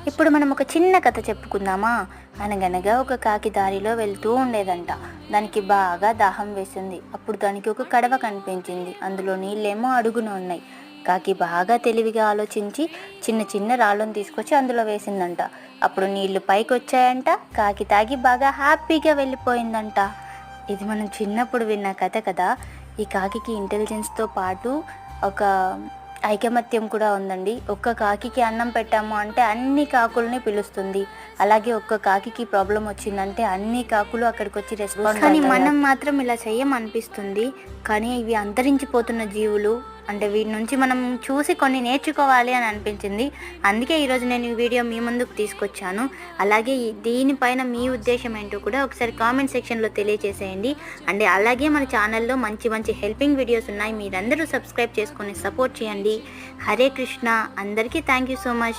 ఇప్పుడు మనం ఒక చిన్న కథ చెప్పుకుందామా. అనగనగా ఒక కాకి దారిలో వెళ్తూ ఉండేదంట. దానికి బాగా దాహం వేసింది. అప్పుడు దానికి ఒక కడవ కనిపించింది. అందులో నీళ్ళేమో అడుగున ఉన్నాయి. కాకి బాగా తెలివిగా ఆలోచించి చిన్న చిన్న రాళ్ళను తీసుకొచ్చి అందులో వేసిందంట. అప్పుడు నీళ్లు పైకి వచ్చాయంట. కాకి తాగి బాగా హ్యాపీగా వెళ్ళిపోయిందంట. ఇది మనం చిన్నప్పుడు విన్న కథ కదా. ఈ కాకి ఇంటెలిజెన్స్తో పాటు ఒక ఐకమత్యం కూడా ఉందండి. ఒక్క కాకికి అన్నం పెట్టాము అంటే అన్ని కాకుల్ని పిలుస్తుంది. అలాగే ఒక్క కాకికి ప్రాబ్లం వచ్చిందంటే అన్ని కాకులు అక్కడికి వచ్చి రెస్పాన్స్. కానీ మనం మాత్రం ఇలా చెయ్యమనిపిస్తుంది. కానీ ఇవి అంతరించిపోతున్న జీవులు, అంటే వీటి నుంచి మనం చూసి కొన్ని నేర్చుకోవాలి అని అనిపించింది. అందుకే ఈరోజు నేను ఈ వీడియో మీ ముందుకు తీసుకొచ్చాను. అలాగే దీనిపైన మీ ఉద్దేశం ఏంటో కూడా ఒకసారి కామెంట్ సెక్షన్లో తెలియజేసేయండి. అంటే అలాగే మన ఛానల్లో మంచి మంచి హెల్పింగ్ వీడియోస్ ఉన్నాయి. మీరందరూ సబ్స్క్రైబ్ చేసుకొని సపోర్ట్ చేయండి. హరే కృష్ణ. అందరికీ థ్యాంక్ యూ సో మచ్.